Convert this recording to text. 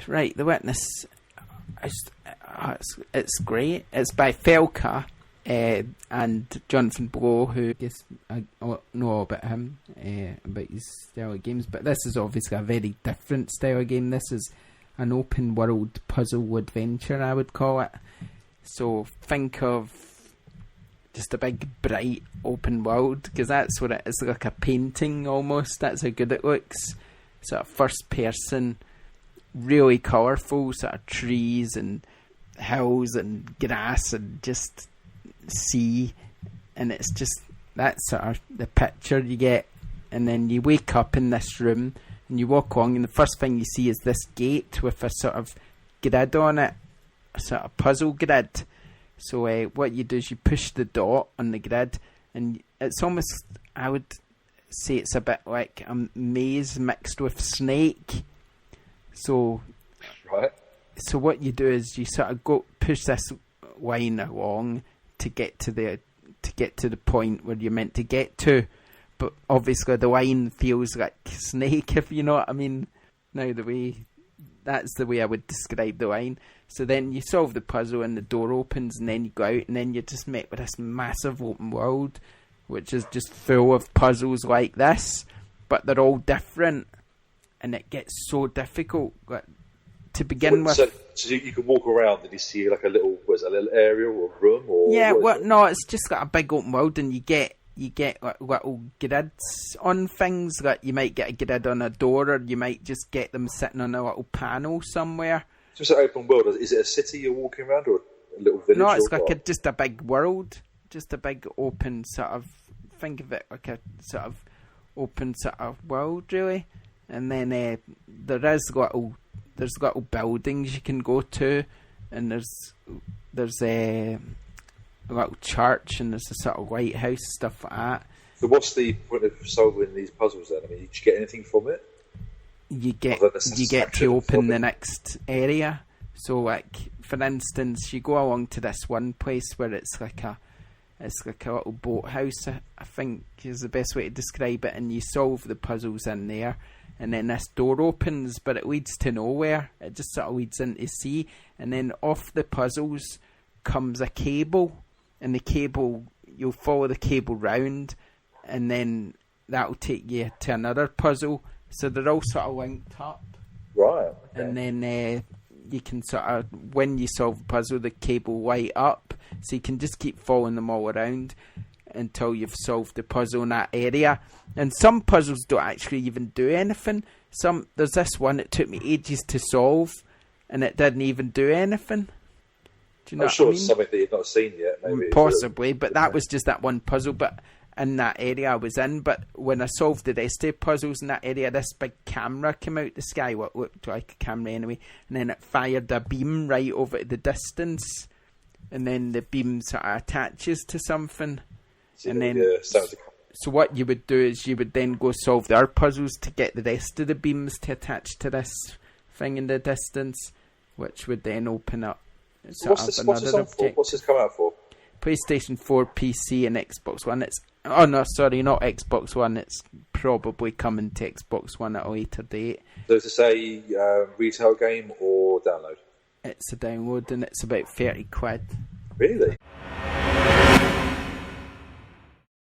right, The Witness. It's great. It's by Felka and Jonathan Blow, who I guess I know about him, about his style of games. But this is obviously a very different style of game. This is an open world puzzle adventure, I would call it. So think of just a big bright open world, because that's what it is, like a painting almost. That's how good it looks. Sort of first person, really colourful, sort of trees and hills and grass and just sea, and it's just that's sort of the picture you get. And then you wake up in this room and you walk along, and the first thing you see is this gate with a sort of grid on it, a sort of puzzle grid. So what you do is you push the dot on the grid, and it's almost, I would say it's a bit like a maze mixed with Snake. So right. So what you do is you sort of go push this line along to get to the point where you're meant to get to, but obviously the line feels like Snake, if you know what I mean. Now that's the way I would describe the line. So then you solve the puzzle and the door opens, and then you go out, and then you're just met with this massive open world, which is just full of puzzles like this, but they're all different, and it gets so difficult. To begin with, so you can walk around and you see like a little area or a room, or no, it's just got a big open world, and you get like little grids on things. Like you might get a grid on a door, or you might just get them sitting on a little panel somewhere. So it's an open world. Is it a city you're walking around, or a little village? No, it's like just a big world, just a big open sort of. Think of it like a sort of open sort of world, really. And then there's little buildings you can go to, and there's a little church, and there's a sort of lighthouse, stuff like that. So what's the point of solving these puzzles then? I mean, did you get anything from it? You get to open the next area. So like, for instance, you go along to this one place where it's like a little boathouse, I think is the best way to describe it, and you solve the puzzles in there. And then this door opens, but it leads to nowhere. It just sort of leads into sea. And then off the puzzles comes a cable. And the cable, you'll follow the cable round, and then that'll take you to another puzzle. So they're all sort of linked up. Right. Okay. And then you can sort of, when you solve the puzzle, the cable light up. So you can just keep following them all around until you've solved the puzzle in that area. And some puzzles don't actually even do anything. There's this one that took me ages to solve, and it didn't even do anything. Do you know I'm sure what I mean? It's something that you've not seen yet, maybe. Possibly, but that was just that one puzzle, but in that area I was in. But when I solved the rest of the puzzles in that area, this big camera came out the sky, what looked like a camera anyway, and then it fired a beam right over to the distance, and then the beam sort of attaches to something. And then, so what you would do is you would then go solve the other puzzles to get the rest of the beams to attach to this thing in the distance, which would then open up What's this on for? What's this come out for? PlayStation 4, PC, and Xbox One. Not Xbox One. It's probably coming to Xbox One at a later date. So to say retail game or download? It's a download, and it's about £30. Really?